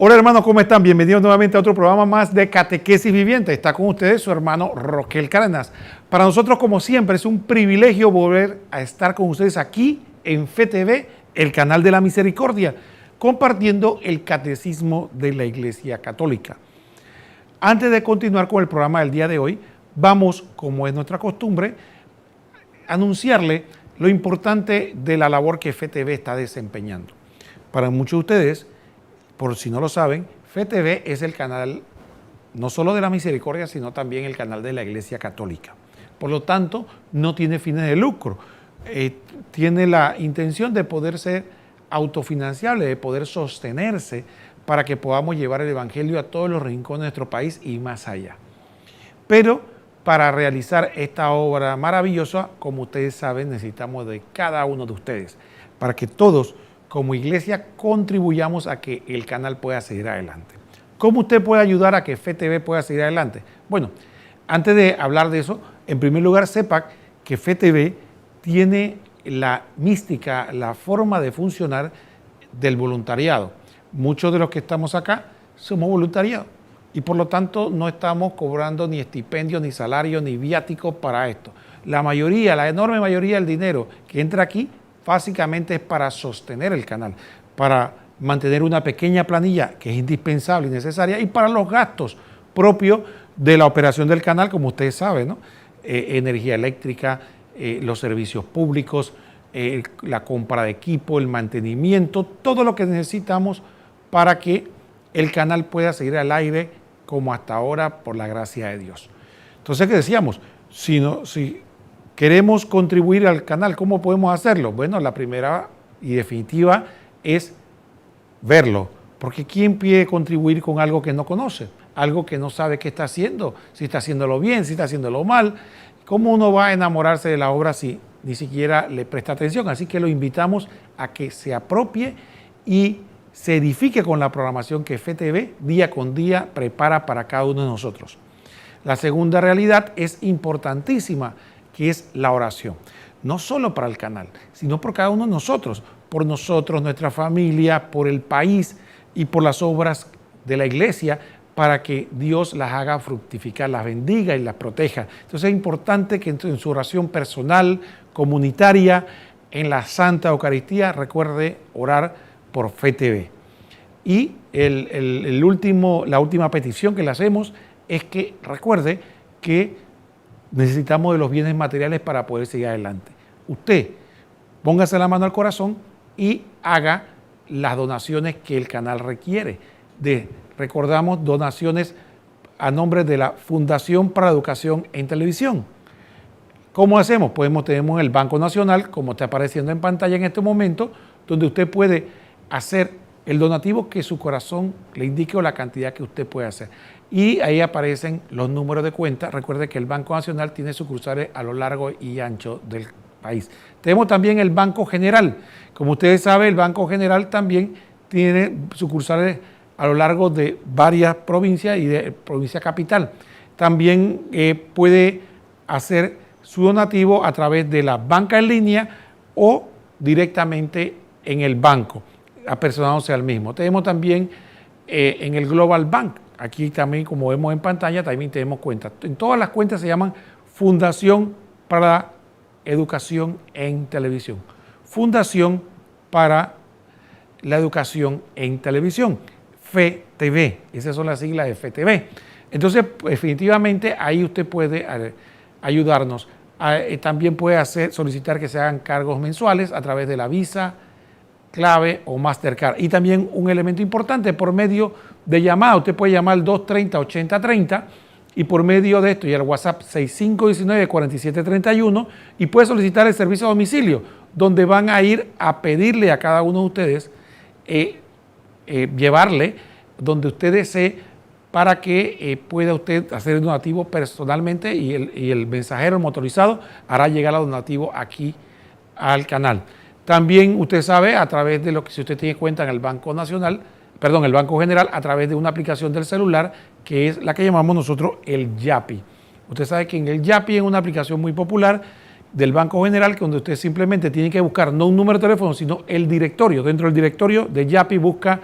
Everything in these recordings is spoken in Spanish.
Hola hermanos, ¿cómo están? Bienvenidos nuevamente a otro programa más de Catequesis Viviente. Está con ustedes su hermano Roquel Cárdenas. Para nosotros, como siempre, es un privilegio volver a estar con ustedes aquí en FeTV, el canal de la misericordia, compartiendo el catecismo de la Iglesia Católica. Antes de continuar con el programa del día de hoy, vamos, como es nuestra costumbre, a anunciarle lo importante de la labor que FeTV está desempeñando. Para muchos de ustedes, por si no lo saben, FeTV es el canal no solo de la misericordia, sino también el canal de la Iglesia Católica. Por lo tanto, no tiene fines de lucro. Tiene la intención de poder ser autofinanciable, de poder sostenerse para que podamos llevar el Evangelio a todos los rincones de nuestro país y más allá. Pero para realizar esta obra maravillosa, como ustedes saben, necesitamos de cada uno de ustedes, para que todos como iglesia contribuyamos a que el canal pueda seguir adelante. ¿Cómo usted puede ayudar a que FeTV pueda seguir adelante? Bueno, antes de hablar de eso, en primer lugar sepa que FeTV tiene la mística, la forma de funcionar del voluntariado. Muchos de los que estamos acá somos voluntariados y por lo tanto no estamos cobrando ni estipendios, ni salarios, ni viáticos para esto. La mayoría, la enorme mayoría del dinero que entra aquí básicamente es para sostener el canal, para mantener una pequeña planilla que es indispensable y necesaria y para los gastos propios de la operación del canal, como ustedes saben, ¿no? Energía eléctrica, los servicios públicos, la compra de equipo, el mantenimiento, todo lo que necesitamos para que el canal pueda seguir al aire como hasta ahora por la gracia de Dios. Entonces, ¿qué decíamos? Si queremos contribuir al canal, ¿cómo podemos hacerlo? Bueno, la primera y definitiva es verlo, porque ¿quién puede contribuir con algo que no conoce? Algo que no sabe qué está haciendo, si está haciéndolo bien, si está haciéndolo mal. ¿Cómo uno va a enamorarse de la obra si ni siquiera le presta atención? Así que lo invitamos a que se apropie y se edifique con la programación que FeTV día con día prepara para cada uno de nosotros. La segunda realidad es importantísima, que es la oración. No solo para el canal, sino por cada uno de nosotros, por nosotros, nuestra familia, por el país y por las obras de la iglesia, para que Dios las haga fructificar, las bendiga y las proteja. Entonces es importante que en su oración personal, comunitaria, en la Santa Eucaristía, recuerde orar por FeTV. Y la última petición que le hacemos es que recuerde que necesitamos de los bienes materiales para poder seguir adelante. Usted póngase la mano al corazón y haga las donaciones que el canal requiere. Recordamos donaciones a nombre de la Fundación para la Educación en Televisión. ¿Cómo hacemos? Tenemos el Banco Nacional, como está apareciendo en pantalla en este momento, donde usted puede hacer el donativo que su corazón le indique o la cantidad que usted puede hacer. Y ahí aparecen los números de cuenta. Recuerde que el Banco Nacional tiene sucursales a lo largo y ancho del país. Tenemos también el Banco General. Como ustedes saben, el Banco General también tiene sucursales a lo largo de varias provincias y de provincia capital. También puede hacer su donativo a través de la banca en línea o directamente en el banco, apersonándose al mismo. Tenemos también en el Global Bank. Aquí también, como vemos en pantalla, también tenemos cuentas. En todas las cuentas se llaman Fundación para Educación en Televisión. Fundación para la Educación en Televisión. FeTV. Esas son las siglas de FeTV. Entonces, definitivamente, ahí usted puede ayudarnos. También puede solicitar que se hagan cargos mensuales a través de la Visa, Clave o Mastercard. Y también un elemento importante, por medio de llamada. Usted puede llamar al 230-8030 y por medio de esto y al WhatsApp 6519-4731 y puede solicitar el servicio a domicilio, donde van a ir a pedirle a cada uno de ustedes llevarle donde usted desee para que pueda usted hacer el donativo personalmente y el mensajero motorizado hará llegar el donativo aquí al canal. También usted sabe, a través de lo que si usted tiene cuenta en el Banco General, a través de una aplicación del celular, que es la que llamamos nosotros el Yapi. Usted sabe que en el Yapi es una aplicación muy popular del Banco General, donde usted simplemente tiene que buscar no un número de teléfono, sino el directorio. Dentro del directorio de Yapi busca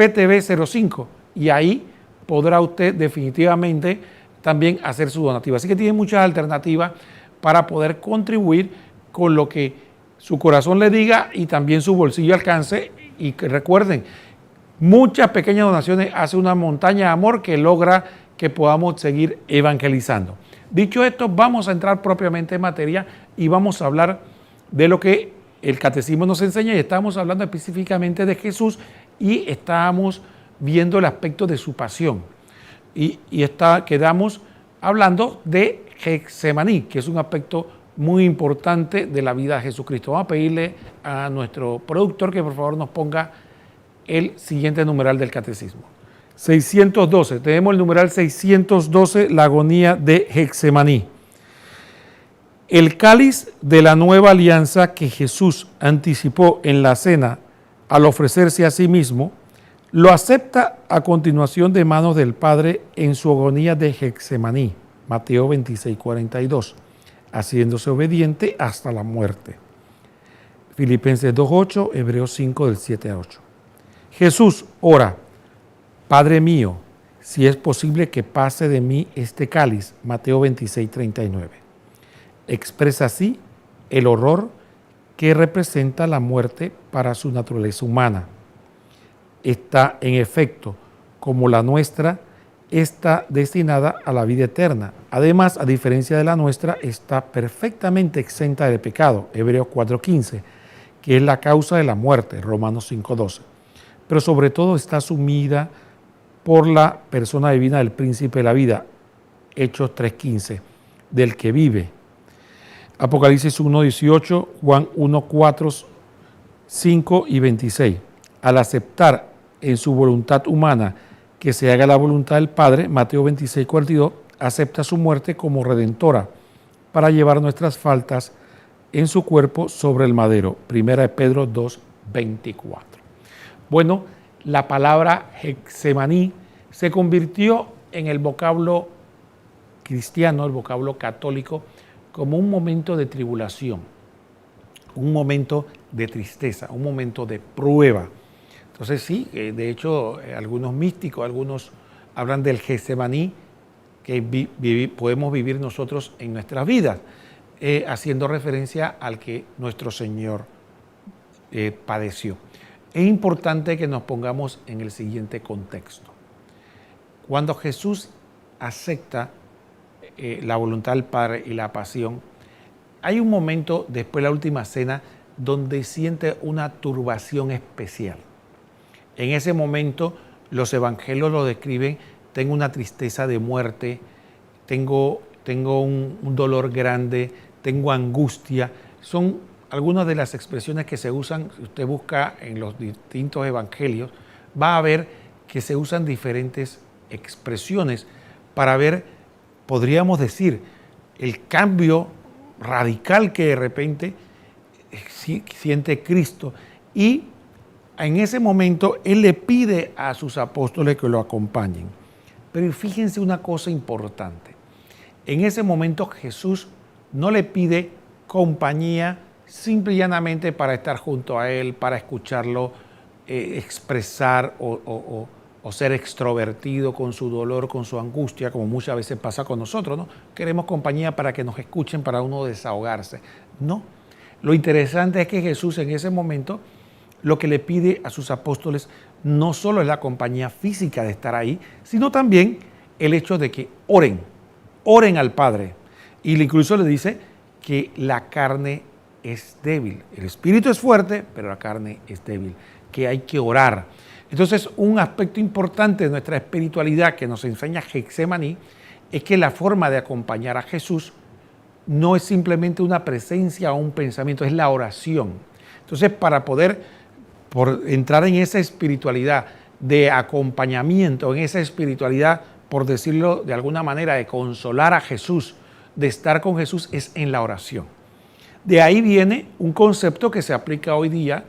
FTV05 y ahí podrá usted definitivamente también hacer su donativo. Así que tiene muchas alternativas para poder contribuir con lo que su corazón le diga y también su bolsillo alcance. Y que recuerden, muchas pequeñas donaciones hacen una montaña de amor que logra que podamos seguir evangelizando. Dicho esto, vamos a entrar propiamente en materia y vamos a hablar de lo que el catecismo nos enseña, y estamos hablando específicamente de Jesús y estábamos viendo el aspecto de su pasión. Y quedamos hablando de Getsemaní, que es un aspecto muy importante de la vida de Jesucristo. Vamos a pedirle a nuestro productor que por favor nos ponga el siguiente numeral del catecismo. 612, tenemos el numeral 612, la agonía de Getsemaní. El cáliz de la nueva alianza que Jesús anticipó en la cena al ofrecerse a sí mismo, lo acepta a continuación de manos del Padre en su agonía de Getsemaní, Mateo 26, 42, haciéndose obediente hasta la muerte. Filipenses 2:8, Hebreos 5, del 7 a 8. Jesús ora: Padre mío, si es posible que pase de mí este cáliz, Mateo 26, 39. Expresa así el horror que representa la muerte para su naturaleza humana. Está, en efecto, como la nuestra, está destinada a la vida eterna. Además, a diferencia de la nuestra, está perfectamente exenta de pecado, Hebreos 4:15, que es la causa de la muerte, Romanos 5:12. Pero sobre todo está sumida por la persona divina del príncipe de la vida, Hechos 3:15, del que vive. Apocalipsis 1:18, Juan 1:4, 5 y 26. Al aceptar en su voluntad humana que se haga la voluntad del Padre, Mateo 26:42, acepta su muerte como redentora para llevar nuestras faltas en su cuerpo sobre el madero. Primera de Pedro 2:24. Bueno, la palabra Getsemaní se convirtió en el vocablo cristiano, el vocablo católico, como un momento de tribulación, un momento de tristeza, un momento de prueba. Entonces sí, de hecho, algunos místicos, algunos hablan del Getsemaní que podemos vivir nosotros en nuestras vidas, haciendo referencia al que nuestro Señor padeció. Es importante que nos pongamos en el siguiente contexto. Cuando Jesús acepta la voluntad del Padre y la pasión, hay un momento después de la última cena donde siente una turbación especial. En ese momento los evangelios lo describen: tengo una tristeza de muerte, tengo un dolor grande, tengo angustia. Son algunas de las expresiones que se usan. Si usted busca en los distintos evangelios, va a ver que se usan diferentes expresiones para ver, podríamos decir, el cambio radical que de repente siente Cristo. Y en ese momento Él le pide a sus apóstoles que lo acompañen. Pero fíjense una cosa importante. En ese momento Jesús no le pide compañía simple y llanamente para estar junto a Él, para escucharlo expresar o ser extrovertido con su dolor, con su angustia, como muchas veces pasa con nosotros, ¿no? Queremos compañía para que nos escuchen, para uno desahogarse. No. Lo interesante es que Jesús en ese momento lo que le pide a sus apóstoles no solo es la compañía física de estar ahí, sino también el hecho de que oren al Padre. Y incluso le dice que la carne es débil. El espíritu es fuerte, pero la carne es débil, que hay que orar. Entonces, un aspecto importante de nuestra espiritualidad que nos enseña Getsemaní es que la forma de acompañar a Jesús no es simplemente una presencia o un pensamiento, es la oración. Entonces, para poder entrar en esa espiritualidad de acompañamiento, en esa espiritualidad, por decirlo de alguna manera, de consolar a Jesús, de estar con Jesús, es en la oración. De ahí viene un concepto que se aplica hoy día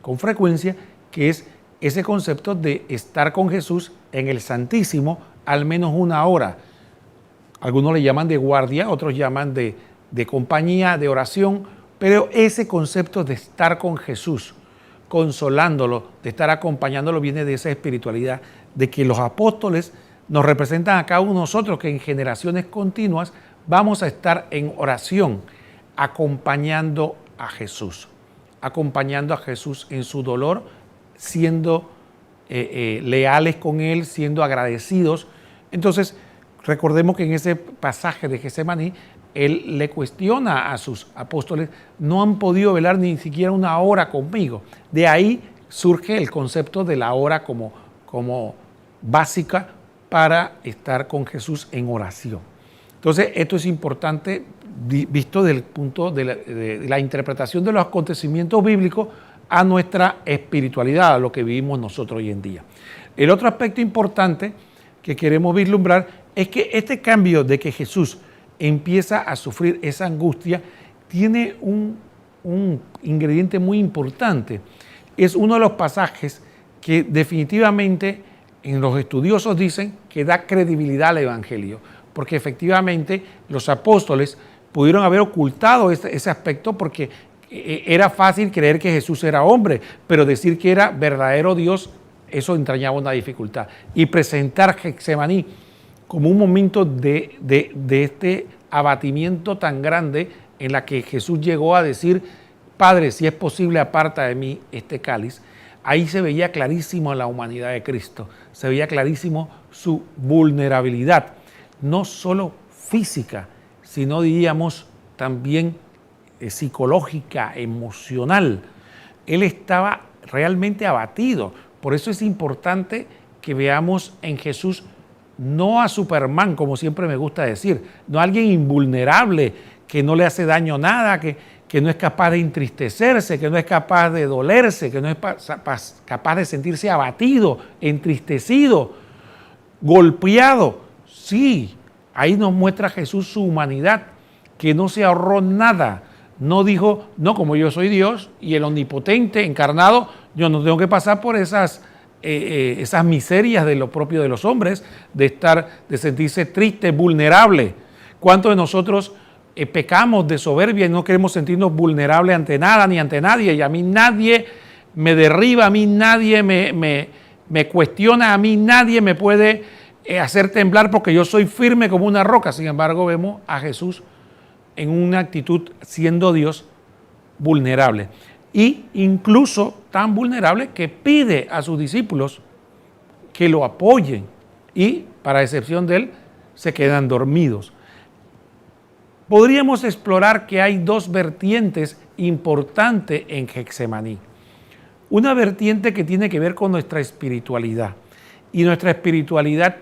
con frecuencia, que es ese concepto de estar con Jesús en el Santísimo al menos una hora. Algunos le llaman de guardia, otros llaman de compañía, de oración, pero ese concepto de estar con Jesús consolándolo, de estar acompañándolo, viene de esa espiritualidad, de que los apóstoles nos representan a cada uno de nosotros, que en generaciones continuas vamos a estar en oración, acompañando a Jesús en su dolor, siendo leales con Él, siendo agradecidos. Entonces, recordemos que en ese pasaje de Getsemaní, Él le cuestiona a sus apóstoles, no han podido velar ni siquiera una hora conmigo. De ahí surge el concepto de la hora como básica para estar con Jesús en oración. Entonces, esto es importante visto desde el punto de la interpretación de los acontecimientos bíblicos a nuestra espiritualidad, a lo que vivimos nosotros hoy en día. El otro aspecto importante que queremos vislumbrar es que este cambio de que Jesús empieza a sufrir esa angustia tiene un ingrediente muy importante. Es uno de los pasajes que definitivamente en los estudiosos dicen que da credibilidad al Evangelio, porque efectivamente los apóstoles pudieron haber ocultado ese aspecto porque era fácil creer que Jesús era hombre, pero decir que era verdadero Dios, eso entrañaba una dificultad. Y presentar Getsemaní como un momento de este abatimiento tan grande en la que Jesús llegó a decir, Padre, si es posible, aparta de mí este cáliz. Ahí se veía clarísimo la humanidad de Cristo, se veía clarísimo su vulnerabilidad, no solo física, sino diríamos también psicológica, emocional. Él estaba realmente abatido. Por eso es importante que veamos en Jesús no a Superman, como siempre me gusta decir, no a alguien invulnerable, que no le hace daño nada, que no es capaz de entristecerse, que no es capaz de dolerse, que no es capaz de sentirse abatido, entristecido, golpeado. Sí, ahí nos muestra Jesús su humanidad, que no se ahorró nada. No dijo, no, como yo soy Dios y el omnipotente encarnado, yo no tengo que pasar por esas miserias de lo propio de los hombres, de sentirse triste, vulnerable. ¿Cuántos de nosotros pecamos de soberbia y no queremos sentirnos vulnerables ante nada ni ante nadie? Y a mí nadie me derriba, a mí nadie me cuestiona, a mí nadie me puede hacer temblar porque yo soy firme como una roca. Sin embargo, vemos a Jesús en una actitud, siendo Dios, vulnerable. Y incluso tan vulnerable que pide a sus discípulos que lo apoyen. Y, para excepción de él, se quedan dormidos. Podríamos explorar que hay dos vertientes importantes en Getsemaní. Una vertiente que tiene que ver con nuestra espiritualidad. Y nuestra espiritualidad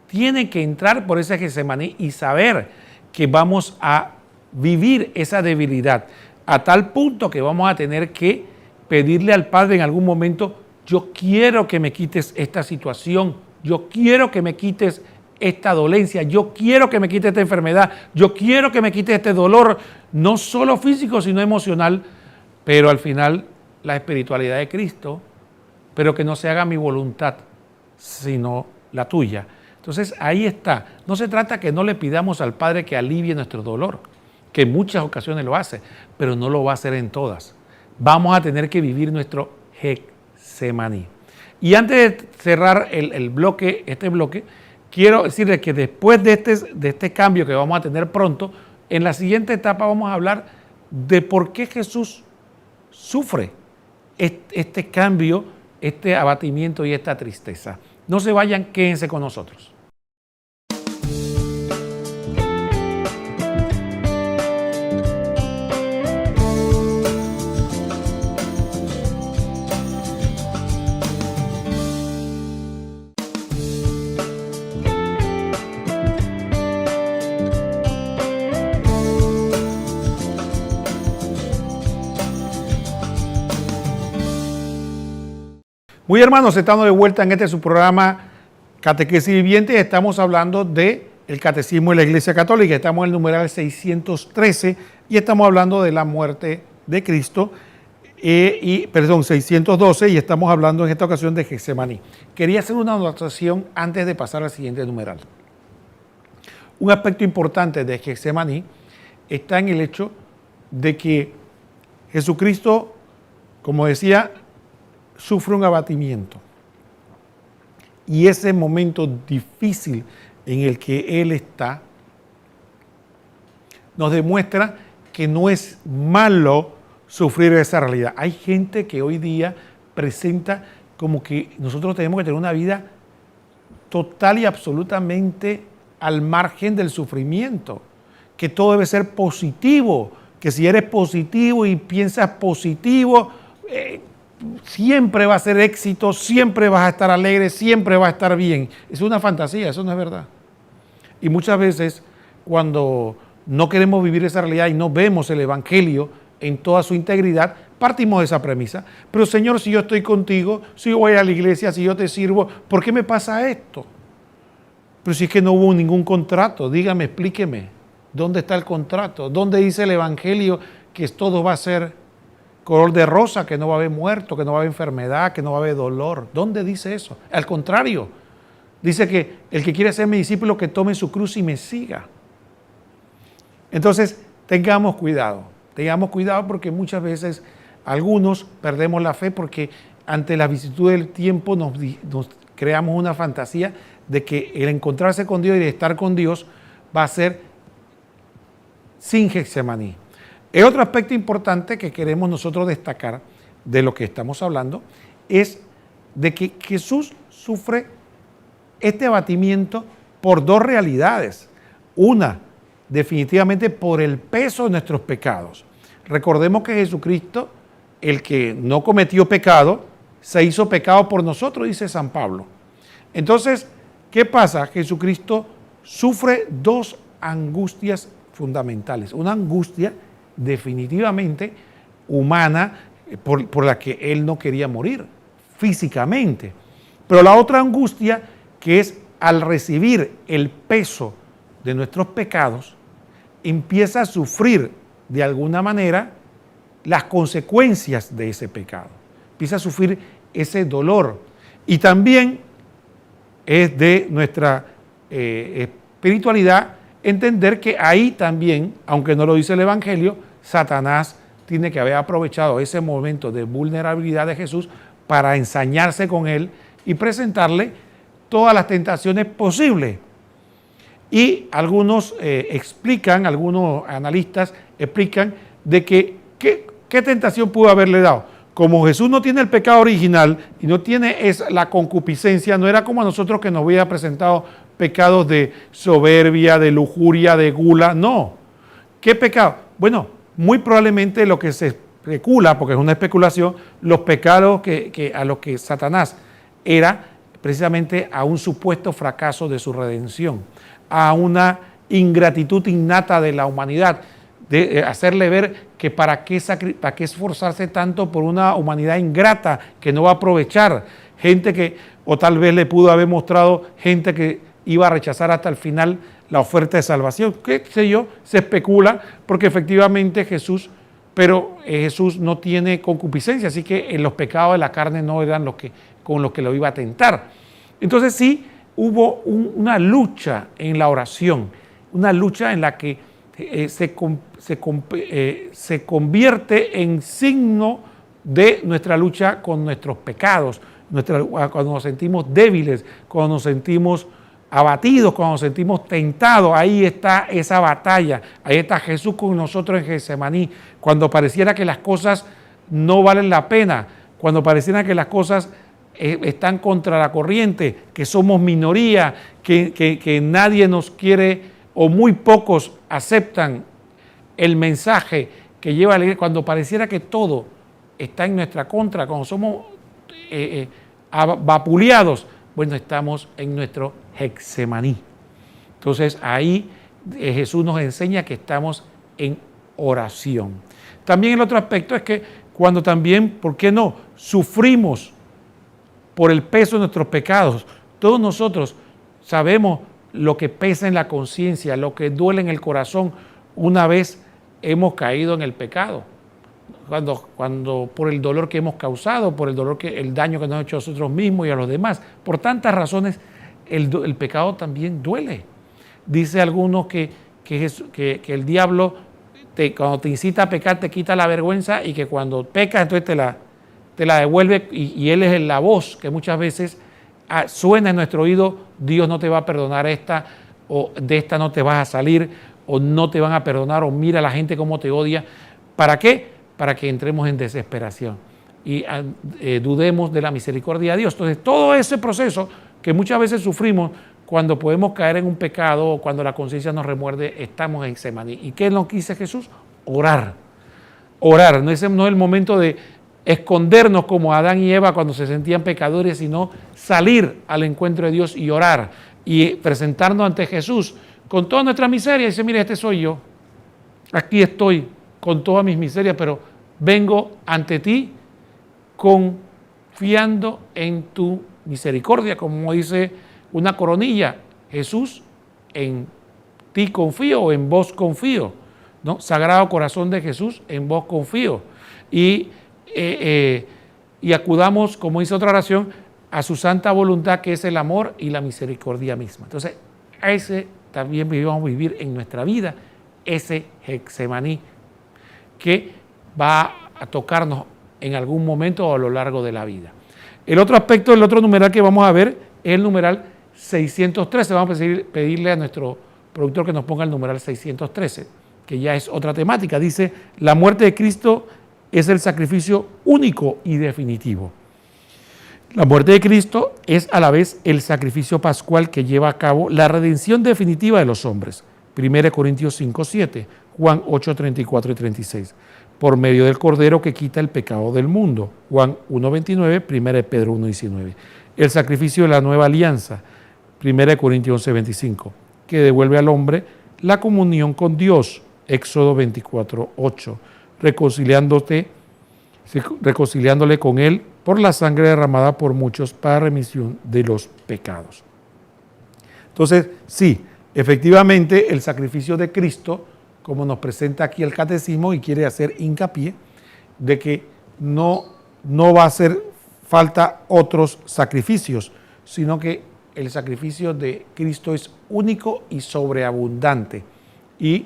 tiene que entrar por ese Getsemaní y saber que vamos a vivir esa debilidad a tal punto que vamos a tener que pedirle al Padre en algún momento, yo quiero que me quites esta situación, yo quiero que me quites esta dolencia, yo quiero que me quites esta enfermedad, yo quiero que me quites este dolor, no solo físico, sino emocional, pero al final la espiritualidad de Cristo, pero que no se haga mi voluntad, sino la tuya. Entonces ahí está, no se trata que no le pidamos al Padre que alivie nuestro dolor, que en muchas ocasiones lo hace, pero no lo va a hacer en todas. Vamos a tener que vivir nuestro Getsemaní. Y antes de cerrar este bloque, quiero decirles que después de este cambio que vamos a tener pronto, en la siguiente etapa vamos a hablar de por qué Jesús sufre este cambio, este abatimiento y esta tristeza. No se vayan, quédense con nosotros. Muy hermanos, estamos de vuelta en su programa Catequesis Viviente. Estamos hablando del Catecismo de la Iglesia Católica. Estamos en el numeral 613 y estamos hablando de la muerte de Cristo, 612, y estamos hablando en esta ocasión de Getsemaní. Quería hacer una anotación antes de pasar al siguiente numeral. Un aspecto importante de Getsemaní está en el hecho de que Jesucristo, como decía, sufre un abatimiento. Y ese momento difícil en el que él está nos demuestra que no es malo sufrir esa realidad. Hay gente que hoy día presenta como que nosotros tenemos que tener una vida total y absolutamente al margen del sufrimiento, que todo debe ser positivo, que si eres positivo y piensas positivo, siempre va a ser éxito, siempre vas a estar alegre, siempre va a estar bien. Es una fantasía, eso no es verdad. Y muchas veces cuando no queremos vivir esa realidad y no vemos el Evangelio en toda su integridad, partimos de esa premisa. Pero Señor, si yo estoy contigo, si yo voy a la iglesia, si yo te sirvo, ¿por qué me pasa esto? Pero si es que no hubo ningún contrato, dígame, explíqueme, ¿dónde está el contrato? ¿Dónde dice el Evangelio que todo va a ser color de rosa, que no va a haber muerto, que no va a haber enfermedad, que no va a haber dolor? ¿Dónde dice eso? Al contrario, dice que el que quiere ser mi discípulo, que tome su cruz y me siga. Entonces, tengamos cuidado porque muchas veces algunos perdemos la fe porque ante la vicisitud del tiempo nos creamos una fantasía de que el encontrarse con Dios y el estar con Dios va a ser sin Getsemaní. El otro aspecto importante que queremos nosotros destacar de lo que estamos hablando es de que Jesús sufre este abatimiento por dos realidades. Una, definitivamente por el peso de nuestros pecados. Recordemos que Jesucristo, el que no cometió pecado, se hizo pecado por nosotros, dice San Pablo. Entonces, ¿qué pasa? Jesucristo sufre dos angustias fundamentales. Una angustia definitivamente humana por la que él no quería morir físicamente. Pero la otra angustia que es al recibir el peso de nuestros pecados, empieza a sufrir de alguna manera las consecuencias de ese pecado. Empieza a sufrir ese dolor. Y también es de nuestra espiritualidad entender que ahí también, aunque no lo dice el Evangelio, Satanás tiene que haber aprovechado ese momento de vulnerabilidad de Jesús para ensañarse con él y presentarle todas las tentaciones posibles. Y algunos algunos analistas explican de que ¿qué tentación pudo haberle dado? Como Jesús no tiene el pecado original y no tiene la concupiscencia, no era como a nosotros que nos hubiera presentado pecados de soberbia, de lujuria, de gula, no. ¿Qué pecado? Bueno, muy probablemente lo que se especula, porque es una especulación, los pecados a los que Satanás era precisamente a un supuesto fracaso de su redención, a una ingratitud innata de la humanidad, de hacerle ver que para qué esforzarse tanto por una humanidad ingrata que no va a aprovechar, gente que, o tal vez le pudo haber mostrado gente que iba a rechazar hasta el final la oferta de salvación, qué sé yo, se especula, porque efectivamente Jesús no tiene concupiscencia, así que los pecados de la carne no eran con los que lo iba a tentar. Entonces sí hubo una lucha en la oración, una lucha en la que se convierte en signo de nuestra lucha con nuestros pecados, cuando nos sentimos débiles, cuando nos sentimos abatidos, cuando nos sentimos tentados. Ahí está esa batalla, ahí está Jesús con nosotros en Getsemaní, cuando pareciera que las cosas no valen la pena, cuando pareciera que las cosas están contra la corriente, que somos minoría, que nadie nos quiere o muy pocos aceptan el mensaje que lleva la iglesia, cuando pareciera que todo está en nuestra contra, cuando somos vapuleados, bueno, estamos en nuestro Getsemaní. Entonces ahí Jesús nos enseña que estamos en oración. También el otro aspecto es que cuando también, ¿por qué no?, sufrimos por el peso de nuestros pecados. Todos nosotros sabemos lo que pesa en la conciencia, lo que duele en el corazón una vez hemos caído en el pecado. Cuando por el dolor que hemos causado, por el daño que nos ha hecho a nosotros mismos y a los demás. Por tantas razones, el pecado también duele. Dice algunos que el diablo, cuando te incita a pecar, te quita la vergüenza, y que cuando pecas, entonces te la devuelve y Él es la voz que muchas veces suena en nuestro oído: Dios no te va a perdonar esta, o de esta no te vas a salir, o no te van a perdonar, o mira a la gente cómo te odia. ¿Para qué? Para que entremos en desesperación y dudemos de la misericordia de Dios. Entonces, todo ese proceso que muchas veces sufrimos cuando podemos caer en un pecado o cuando la conciencia nos remuerde, estamos en Getsemaní. ¿Y qué nos dice Jesús? Orar. Orar. No es el momento de escondernos como Adán y Eva cuando se sentían pecadores, sino salir al encuentro de Dios y orar y presentarnos ante Jesús con toda nuestra miseria y decir: mire, este soy yo, aquí estoy con todas mis miserias, pero vengo ante ti confiando en tu misericordia, como dice una coronilla: Jesús, en ti confío, o en vos confío, ¿no? Sagrado Corazón de Jesús, en vos confío. Y acudamos, como dice otra oración, a su santa voluntad, que es el amor y la misericordia misma. Entonces, a ese también vamos a vivir en nuestra vida, ese Getsemaní que va a tocarnos en algún momento o a lo largo de la vida. El otro aspecto, el otro numeral que vamos a ver es el numeral 613. Vamos a pedirle a nuestro productor que nos ponga el numeral 613, que ya es otra temática. Dice: la muerte de Cristo es el sacrificio único y definitivo. La muerte de Cristo es a la vez el sacrificio pascual que lleva a cabo la redención definitiva de los hombres. 1 Corintios 5:7, Juan 8:34 y 36. Por medio del Cordero que quita el pecado del mundo. Juan 1:29, 1 Pedro 1:19. El sacrificio de la nueva alianza. 1 Corintios 11:25, que devuelve al hombre la comunión con Dios. Éxodo 24:8. Reconciliándole con Él por la sangre derramada por muchos para remisión de los pecados. Entonces, sí, efectivamente, el sacrificio de Cristo, como nos presenta aquí el catecismo y quiere hacer hincapié, de que no va a hacer falta otros sacrificios, sino que el sacrificio de Cristo es único y sobreabundante. Y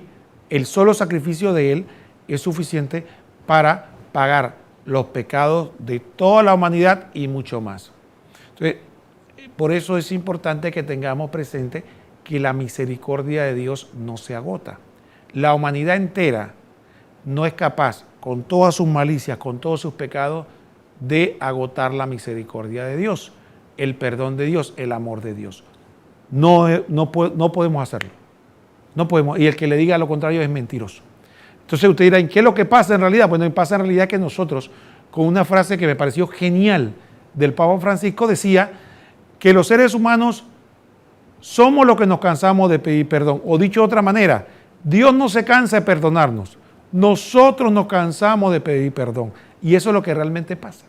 el solo sacrificio de Él es suficiente para pagar los pecados de toda la humanidad y mucho más. Entonces, por eso es importante que tengamos presente que la misericordia de Dios no se agota. La humanidad entera no es capaz, con todas sus malicias, con todos sus pecados, de agotar la misericordia de Dios, el perdón de Dios, el amor de Dios. No podemos hacerlo. No podemos. Y el que le diga lo contrario es mentiroso. Entonces usted dirá: ¿qué es lo que pasa en realidad? Bueno, pasa en realidad que nosotros, con una frase que me pareció genial del Papa Francisco, decía que los seres humanos somos los que nos cansamos de pedir perdón. O dicho de otra manera, Dios no se cansa de perdonarnos. Nosotros nos cansamos de pedir perdón. Y eso es lo que realmente pasa.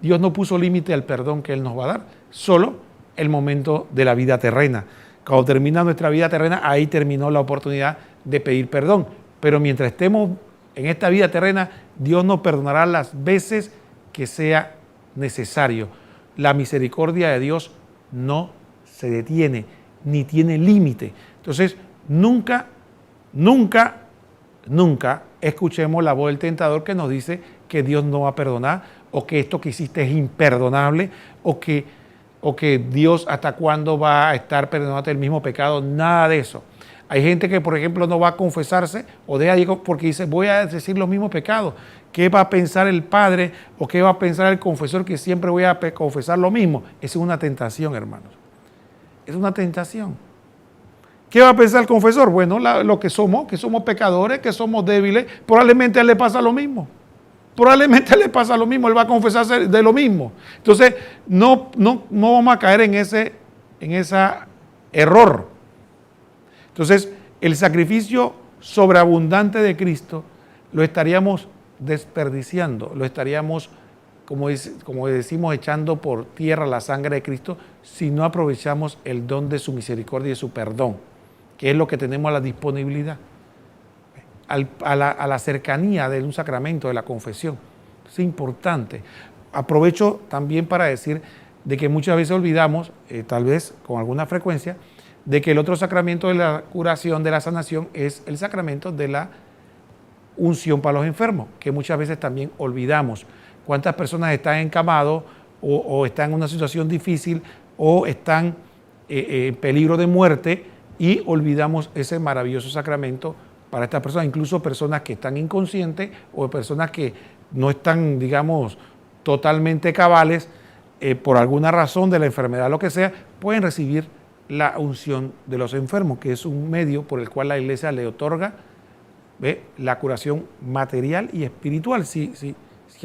Dios no puso límite al perdón que Él nos va a dar, solo el momento de la vida terrena. Cuando termina nuestra vida terrena, ahí terminó la oportunidad de pedir perdón. Pero mientras estemos en esta vida terrena, Dios nos perdonará las veces que sea necesario. La misericordia de Dios no se detiene, ni tiene límite. Entonces, nunca escuchemos la voz del tentador que nos dice que Dios no va a perdonar, o que esto que hiciste es imperdonable, o que Dios hasta cuándo va a estar perdonándote el mismo pecado. Nada de eso. Hay gente que, por ejemplo, no va a confesarse o deja de ir porque dice: voy a decir los mismos pecados. ¿Qué va a pensar el padre o qué va a pensar el confesor que siempre voy a confesar lo mismo? Esa es una tentación, hermanos. Es una tentación. ¿Qué va a pensar el confesor? Bueno, lo que somos pecadores, que somos débiles. Probablemente a él le pasa lo mismo. Él va a confesarse de lo mismo. Entonces, no vamos a caer en ese error. Entonces, el sacrificio sobreabundante de Cristo lo estaríamos desperdiciando, lo estaríamos, como decimos, echando por tierra la sangre de Cristo si no aprovechamos el don de su misericordia y su perdón, que es lo que tenemos a la disponibilidad, a la cercanía de un sacramento, de la confesión. Es importante. Aprovecho también para decir de que muchas veces olvidamos, tal vez con alguna frecuencia, de que el otro sacramento de la curación, de la sanación, es el sacramento de la unción para los enfermos, que muchas veces también olvidamos, cuántas personas están encamados o están en una situación difícil o están en peligro de muerte y olvidamos ese maravilloso sacramento para estas personas, incluso personas que están inconscientes o personas que no están, digamos, totalmente cabales por alguna razón de la enfermedad, lo que sea, pueden recibir la unción de los enfermos, que es un medio por el cual la Iglesia le otorga la curación material y espiritual, si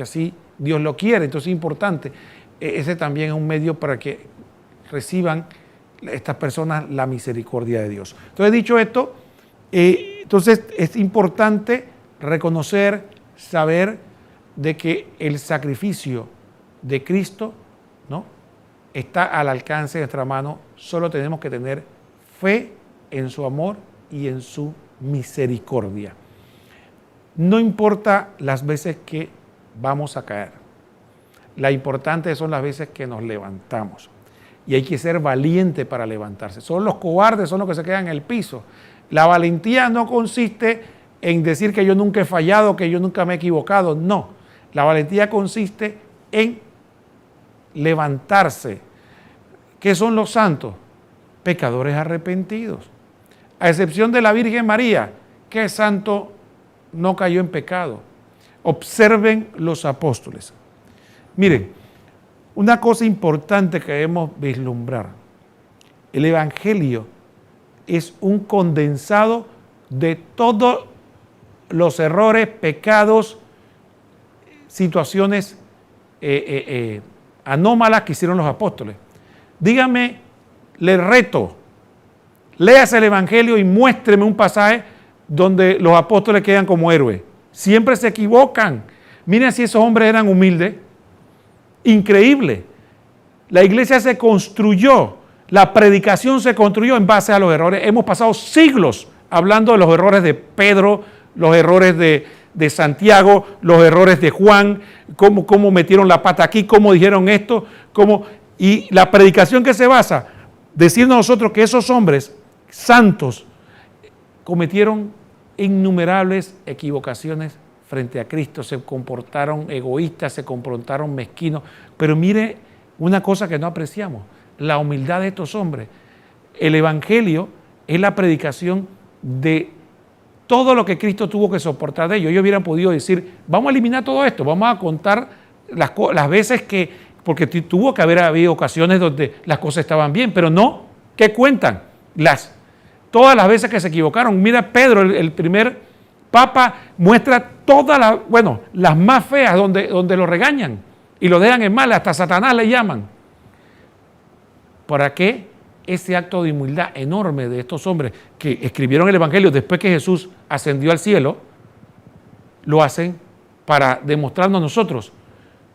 así Dios lo quiere. Entonces es importante. Ese también es un medio para que reciban estas personas la misericordia de Dios. Entonces, dicho esto, entonces es importante reconocer, saber de que el sacrificio de Cristo, ¿no?, está al alcance de nuestra mano. Solo tenemos que tener fe en su amor y en su misericordia. No importa las veces que vamos a caer. La importante son las veces que nos levantamos. Y hay que ser valiente para levantarse. Son los cobardes, son los que se quedan en el piso. La valentía no consiste en decir que yo nunca he fallado, que yo nunca me he equivocado. No. La valentía consiste en levantarse. ¿Qué son los santos? Pecadores arrepentidos. A excepción de la Virgen María, ¿qué santo no cayó en pecado? Observen los apóstoles. Miren, una cosa importante que debemos vislumbrar. El Evangelio es un condensado de todos los errores, pecados, situaciones anómalas que hicieron los apóstoles. Dígame, le reto, léase el Evangelio y muéstreme un pasaje donde los apóstoles quedan como héroes. Siempre se equivocan. Miren si esos hombres eran humildes. Increíble. La iglesia se construyó, la predicación se construyó en base a los errores. Hemos pasado siglos hablando de los errores de Pedro, los errores de Santiago, los errores de Juan, cómo metieron la pata aquí, cómo dijeron esto, y la predicación que se basa, decirnos a nosotros que esos hombres santos cometieron innumerables equivocaciones frente a Cristo, se comportaron egoístas, se comportaron mezquinos, pero mire una cosa que no apreciamos, la humildad de estos hombres. El Evangelio es la predicación de todo lo que Cristo tuvo que soportar de ellos. Ellos hubieran podido decir, vamos a eliminar todo esto, vamos a contar las veces que, porque tuvo que haber habido ocasiones donde las cosas estaban bien, pero no, ¿qué cuentan? Todas las veces que se equivocaron. Mira, Pedro, el primer papa, muestra todas las más feas donde lo regañan y lo dejan en mal, hasta Satanás le llaman. ¿Para qué ese acto de humildad enorme de estos hombres que escribieron el Evangelio después que Jesús ascendió al cielo? Lo hacen para demostrarnos a nosotros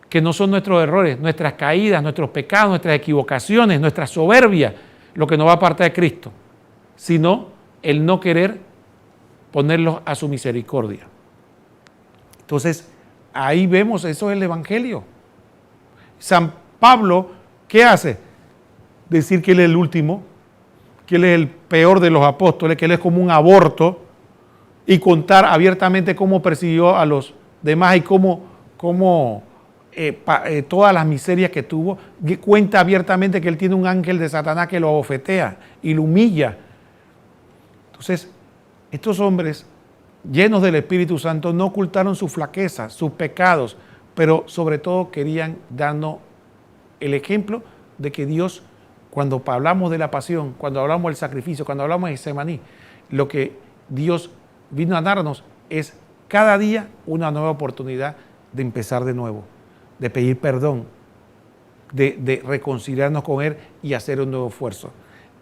que no son nuestros errores, nuestras caídas, nuestros pecados, nuestras equivocaciones, nuestra soberbia, lo que nos va a apartar de Cristo, sino el no querer ponerlos a su misericordia. Entonces, ahí vemos, eso es el Evangelio. San Pablo, ¿qué hace? Decir que él es el último, que él es el peor de los apóstoles, que él es como un aborto, y contar abiertamente cómo persiguió a los demás y cómo todas las miserias que tuvo. Cuenta abiertamente que él tiene un ángel de Satanás que lo abofetea y lo humilla. Entonces, estos hombres llenos del Espíritu Santo no ocultaron su flaqueza, sus pecados, pero sobre todo querían darnos el ejemplo de que Dios, cuando hablamos de la pasión, cuando hablamos del sacrificio, cuando hablamos de Getsemaní, lo que Dios vino a darnos es cada día una nueva oportunidad de empezar de nuevo, de pedir perdón, de reconciliarnos con Él y hacer un nuevo esfuerzo.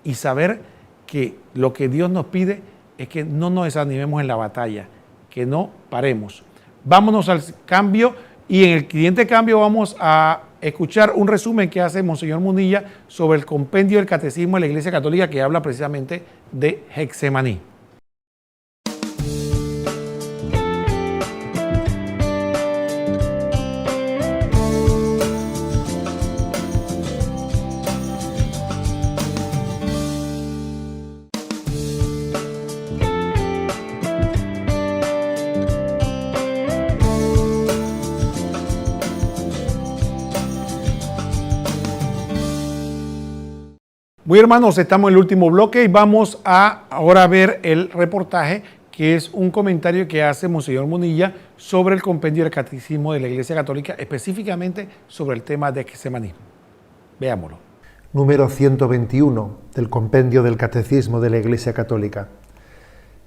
Y saber que lo que Dios nos pide es que no nos desanimemos en la batalla, que no paremos. Vámonos al cambio y en el siguiente cambio vamos a escuchar un resumen que hace Monseñor Munilla sobre el compendio del Catecismo de la Iglesia Católica que habla precisamente de Getsemaní. Muy hermanos, estamos en el último bloque y vamos a ahora ver el reportaje, que es un comentario que hace Monseñor Munilla sobre el compendio del Catecismo de la Iglesia Católica, específicamente sobre el tema de Getsemaní. Veámoslo. Número 121 del compendio del Catecismo de la Iglesia Católica.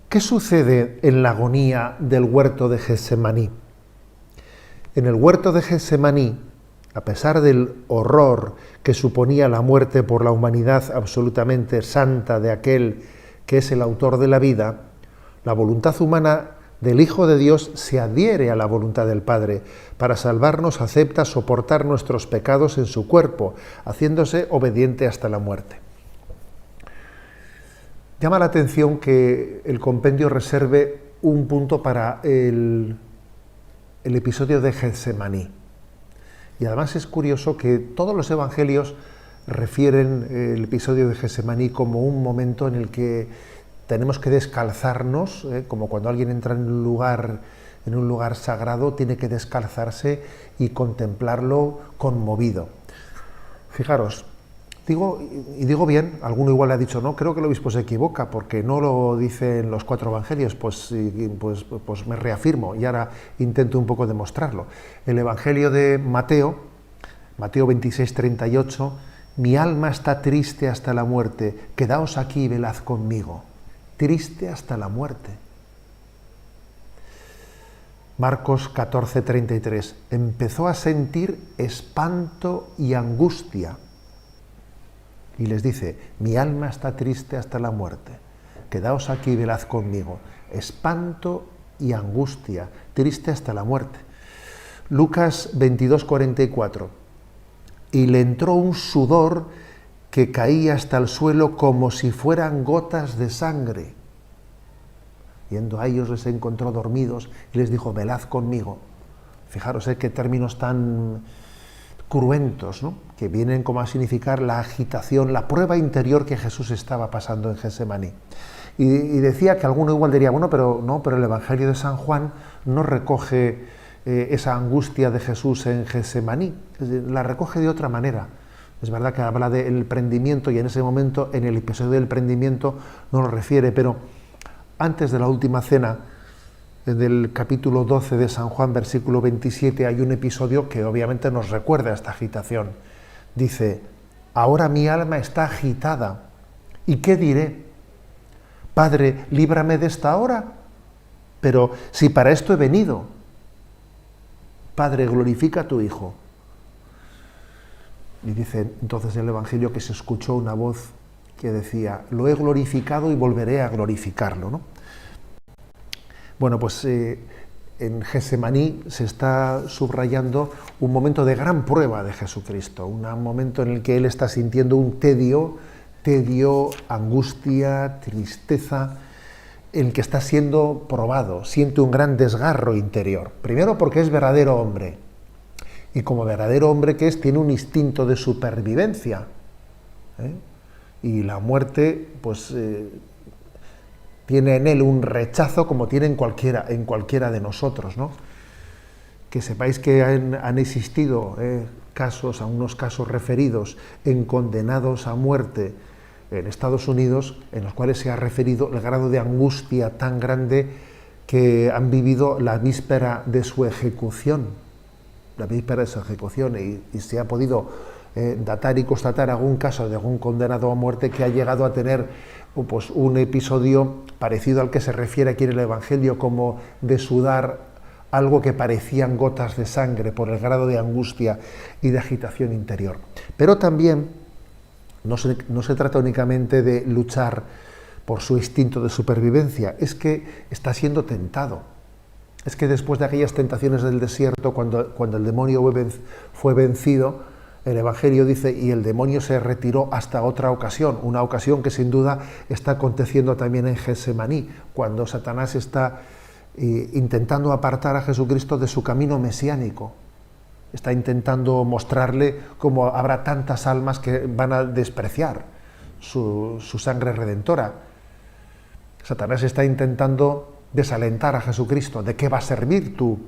¿Qué sucede en la agonía del huerto de Getsemaní? En el huerto de Getsemaní, a pesar del horror que suponía la muerte por la humanidad absolutamente santa de aquel que es el autor de la vida, la voluntad humana del Hijo de Dios se adhiere a la voluntad del Padre. Para salvarnos acepta soportar nuestros pecados en su cuerpo, haciéndose obediente hasta la muerte. Llama la atención que el compendio reserve un punto para el episodio de Getsemaní. Y además es curioso que todos los evangelios refieren el episodio de Getsemaní como un momento en el que tenemos que descalzarnos, como cuando alguien entra en un lugar sagrado, tiene que descalzarse y contemplarlo conmovido. Fijaros, digo bien, alguno igual le ha dicho, no, creo que el obispo se equivoca porque no lo dicen los 4 evangelios, pues me reafirmo y ahora intento un poco demostrarlo. El evangelio de Mateo 26, 38, mi alma está triste hasta la muerte, quedaos aquí y velad conmigo. Triste hasta la muerte. Marcos 14, 33, empezó a sentir espanto y angustia. Y les dice, mi alma está triste hasta la muerte, quedaos aquí y velad conmigo. Espanto y angustia, triste hasta la muerte. Lucas 22, 44, y le entró un sudor que caía hasta el suelo como si fueran gotas de sangre. Yendo a ellos les encontró dormidos y les dijo, velad conmigo. Fijaros qué términos tan cruentos, ¿no?, que vienen como a significar la agitación, la prueba interior que Jesús estaba pasando en Getsemaní. Y decía que alguno igual diría, bueno, pero el Evangelio de San Juan no recoge esa angustia de Jesús en Getsemaní, la recoge de otra manera. Es verdad que habla del prendimiento y en ese momento, en el episodio del prendimiento, no lo refiere, pero antes de la última cena, del capítulo 12 de San Juan, versículo 27, hay un episodio que obviamente nos recuerda a esta agitación. Dice, ahora mi alma está agitada, ¿y qué diré? Padre, líbrame de esta hora, pero si para esto he venido. Padre, glorifica a tu Hijo. Y dice entonces el Evangelio que se escuchó una voz que decía, lo he glorificado y volveré a glorificarlo, ¿no? Bueno, pues en Getsemaní se está subrayando un momento de gran prueba de Jesucristo, un momento en el que Él está sintiendo un tedio, angustia, tristeza, en el que está siendo probado, siente un gran desgarro interior. Primero porque es verdadero hombre, y como verdadero hombre que es, tiene un instinto de supervivencia, y la muerte, pues tiene en él un rechazo como tiene en cualquiera de nosotros, ¿no? Que sepáis que han existido unos casos referidos en condenados a muerte en Estados Unidos, en los cuales se ha referido el grado de angustia tan grande que han vivido la víspera de su ejecución. Y se ha podido datar y constatar algún caso de algún condenado a muerte que ha llegado a tener pues, un episodio parecido al que se refiere aquí en el Evangelio, como de sudar algo que parecían gotas de sangre por el grado de angustia y de agitación interior. Pero también no se trata únicamente de luchar por su instinto de supervivencia, es que está siendo tentado. Es que después de aquellas tentaciones del desierto, cuando el demonio fue vencido, el Evangelio dice, y el demonio se retiró hasta otra ocasión, una ocasión que sin duda está aconteciendo también en Getsemaní, cuando Satanás está intentando apartar a Jesucristo de su camino mesiánico. Está intentando mostrarle cómo habrá tantas almas que van a despreciar su sangre redentora. Satanás está intentando desalentar a Jesucristo. ¿De qué va a servir tu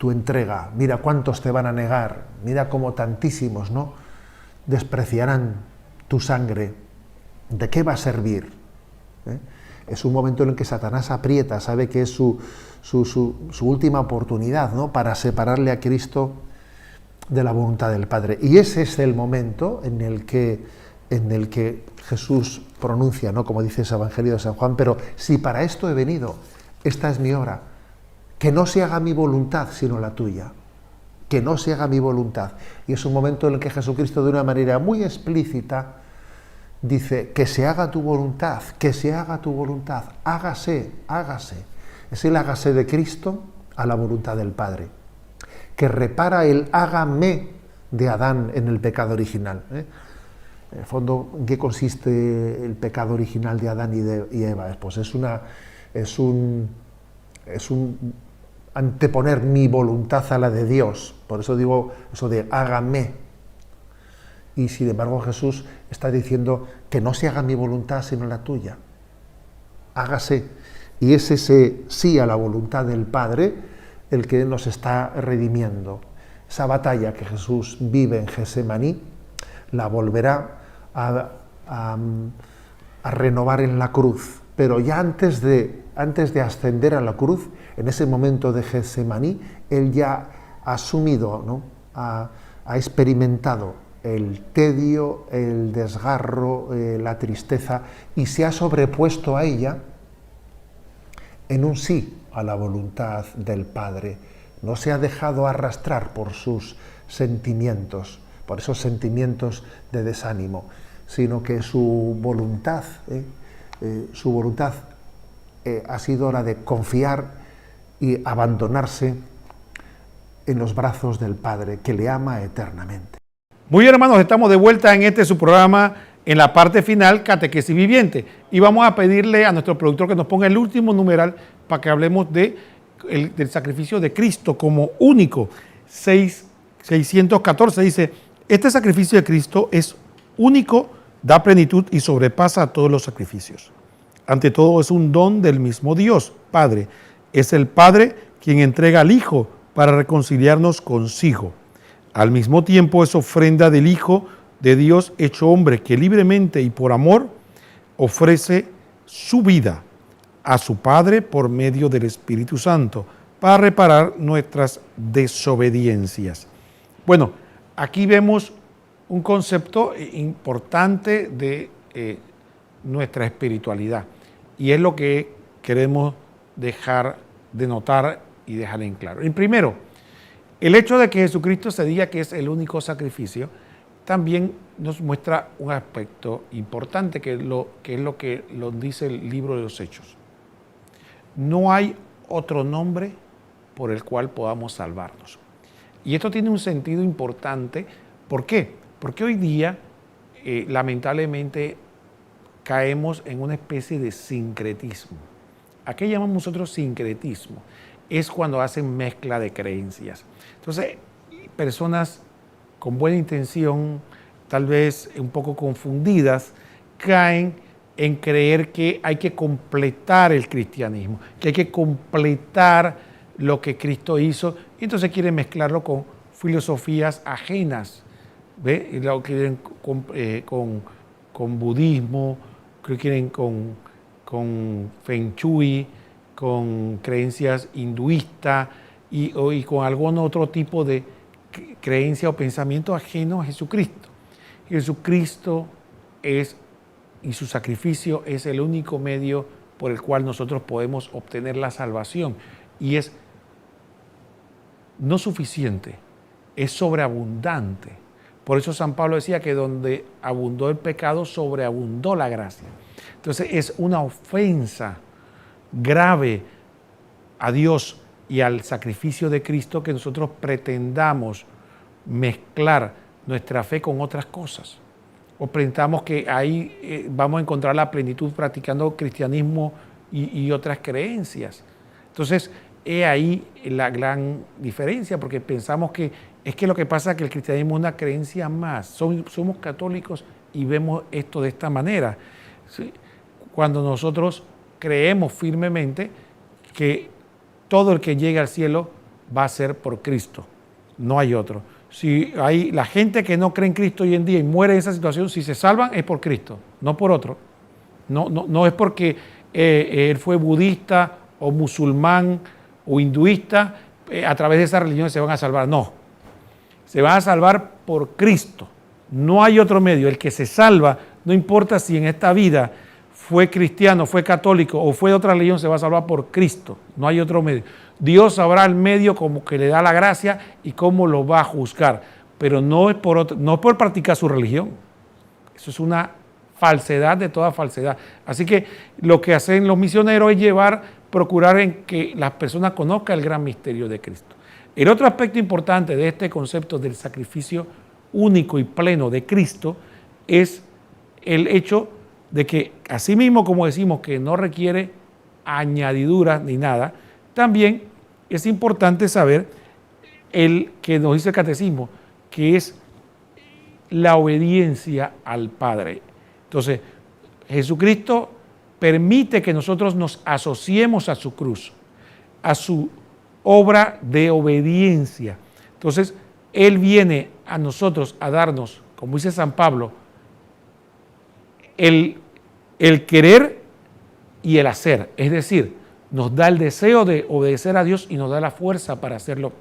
entrega? Mira cuántos te van a negar, mira cómo tantísimos, ¿no?, despreciarán tu sangre, ¿de qué va a servir? ¿Eh? Es un momento en el que Satanás aprieta, sabe que es su última oportunidad, ¿no?, para separarle a Cristo de la voluntad del Padre. Y ese es el momento en el que Jesús pronuncia, ¿no?, como dice ese Evangelio de San Juan, pero si para esto he venido, esta es mi hora, que no se haga mi voluntad sino la tuya, que no se haga mi voluntad. Y es un momento en el que Jesucristo, de una manera muy explícita, dice, que se haga tu voluntad, que se haga tu voluntad, hágase, hágase. Es el hágase de Cristo a la voluntad del Padre, que repara el hágame de Adán en el pecado original. En el fondo, ¿en qué consiste el pecado original de Adán y Eva? Pues es un anteponer mi voluntad a la de Dios. Por eso digo eso de hágame. Y sin embargo Jesús está diciendo que no se haga mi voluntad sino la tuya. Hágase. Y es ese sí a la voluntad del Padre el que nos está redimiendo. Esa batalla que Jesús vive en Getsemaní la volverá a renovar en la cruz. Pero ya antes de ascender a la cruz, en ese momento de Getsemaní, él ya ha asumido, ¿no?, ha experimentado el tedio, el desgarro, la tristeza, y se ha sobrepuesto a ella en un sí a la voluntad del Padre. No se ha dejado arrastrar por sus sentimientos, por esos sentimientos de desánimo, sino que su voluntad ha sido la de confiar y abandonarse en los brazos del Padre, que le ama eternamente. Muy bien, hermanos, estamos de vuelta en su programa, en la parte final, Catequesis Viviente. Y vamos a pedirle a nuestro productor que nos ponga el último numeral para que hablemos del sacrificio de Cristo como único. 614 dice, este sacrificio de Cristo es único, da plenitud y sobrepasa a todos los sacrificios. Ante todo es un don del mismo Dios, Padre. Es el Padre quien entrega al Hijo para reconciliarnos consigo. Al mismo tiempo es ofrenda del Hijo de Dios hecho hombre, que libremente y por amor ofrece su vida a su Padre por medio del Espíritu Santo para reparar nuestras desobediencias. Bueno, aquí vemos un concepto importante de nuestra espiritualidad, y es lo que queremos dejar de notar y dejar en claro. En primero, el hecho de que Jesucristo se diga que es el único sacrificio también nos muestra un aspecto importante, que es lo que nos dice el libro de los Hechos. No hay otro nombre por el cual podamos salvarnos. Y esto tiene un sentido importante. ¿Por qué? Porque hoy día, lamentablemente, caemos en una especie de sincretismo. ¿A qué llamamos nosotros sincretismo? Es cuando hacen mezcla de creencias. Entonces, personas con buena intención, tal vez un poco confundidas, caen en creer que hay que completar el cristianismo, que hay que completar lo que Cristo hizo, y entonces quieren mezclarlo con filosofías ajenas, ¿ve? Y lo quieren con budismo, quieren con Feng Shui, con creencias hinduistas y con algún otro tipo de creencia o pensamiento ajeno a Jesucristo. Jesucristo y su sacrificio es el único medio por el cual nosotros podemos obtener la salvación, y es no suficiente, es sobreabundante. Por eso San Pablo decía que donde abundó el pecado, sobreabundó la gracia. Entonces es una ofensa grave a Dios y al sacrificio de Cristo que nosotros pretendamos mezclar nuestra fe con otras cosas, o pretendamos que ahí vamos a encontrar la plenitud practicando cristianismo y otras creencias. Entonces, he ahí la gran diferencia, porque pensamos que es que lo que pasa es que el cristianismo es una creencia más. Somos católicos y vemos esto de esta manera, ¿sí? Cuando nosotros creemos firmemente que todo el que llegue al cielo va a ser por Cristo, no hay otro. Si hay la gente que no cree en Cristo hoy en día y muere en esa situación, si se salvan es por Cristo, no por otro. No es porque él fue budista o musulmán o hinduista, a través de esa religión se van a salvar. No, se van a salvar por Cristo. No hay otro medio. El que se salva, no importa si en esta vida fue cristiano, fue católico o fue de otra religión, se va a salvar por Cristo. No hay otro medio. Dios sabrá el medio como que le da la gracia y cómo lo va a juzgar. Pero no es por practicar su religión. Eso es una falsedad de toda falsedad. Así que lo que hacen los misioneros es procurar en que las personas conozcan el gran misterio de Cristo. El otro aspecto importante de este concepto del sacrificio único y pleno de Cristo es el hecho de que, así mismo como decimos que no requiere añadiduras ni nada, también es importante saber el que nos dice el catecismo, que es la obediencia al Padre. Entonces, Jesucristo permite que nosotros nos asociemos a su cruz, a su obra de obediencia. Entonces, Él viene a nosotros a darnos, como dice San Pablo, el querer y el hacer. Es decir, nos da el deseo de obedecer a Dios y nos da la fuerza para hacerlo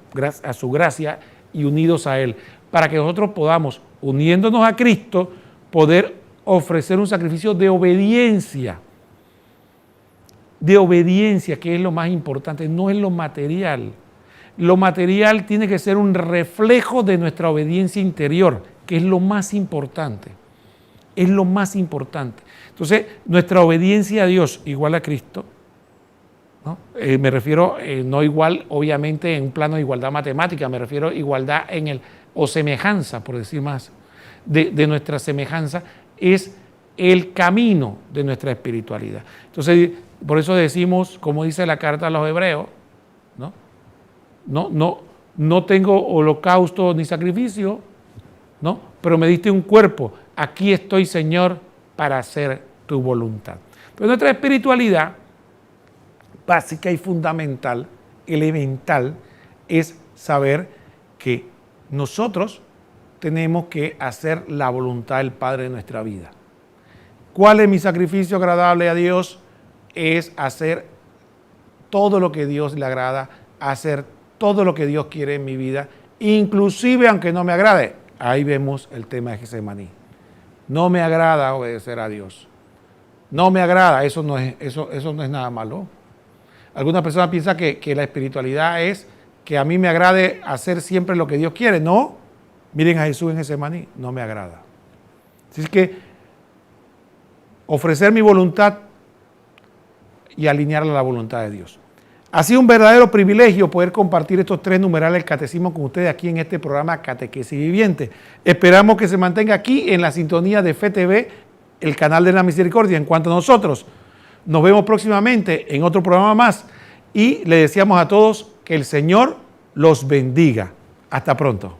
a su gracia y unidos a Él, para que nosotros podamos, uniéndonos a Cristo, poder ofrecer un sacrificio de obediencia. De obediencia, que es lo más importante, no es lo material. Lo material tiene que ser un reflejo de nuestra obediencia interior, que es lo más importante. Es lo más importante. Entonces, nuestra obediencia a Dios igual a Cristo, ¿no? Me refiero, no igual, obviamente, en un plano de igualdad matemática, me refiero a igualdad o semejanza, por decir más, de nuestra semejanza, es el camino de nuestra espiritualidad. Entonces, por eso decimos, como dice la carta a los hebreos, no tengo holocausto ni sacrificio, ¿no? Pero me diste un cuerpo. Aquí estoy, Señor, para hacer tu voluntad. Pero nuestra espiritualidad básica y fundamental, elemental, es saber que nosotros tenemos que hacer la voluntad del Padre en nuestra vida. ¿Cuál es mi sacrificio agradable a Dios? Es hacer todo lo que Dios le agrada, hacer todo lo que Dios quiere en mi vida, inclusive aunque no me agrade. Ahí vemos el tema de Getsemaní. No me agrada obedecer a Dios. No me agrada, eso no es nada malo. Algunas personas piensan que la espiritualidad es que a mí me agrade hacer siempre lo que Dios quiere. No, miren a Jesús en Getsemaní, no me agrada. Así es que ofrecer mi voluntad y alinearla a la voluntad de Dios. Ha sido un verdadero privilegio poder compartir estos 3 numerales del catecismo con ustedes aquí en este programa Catequesis Viviente. Esperamos que se mantenga aquí en la sintonía de FETV, el canal de la misericordia. En cuanto a nosotros, nos vemos próximamente en otro programa más y le deseamos a todos que el Señor los bendiga. Hasta pronto.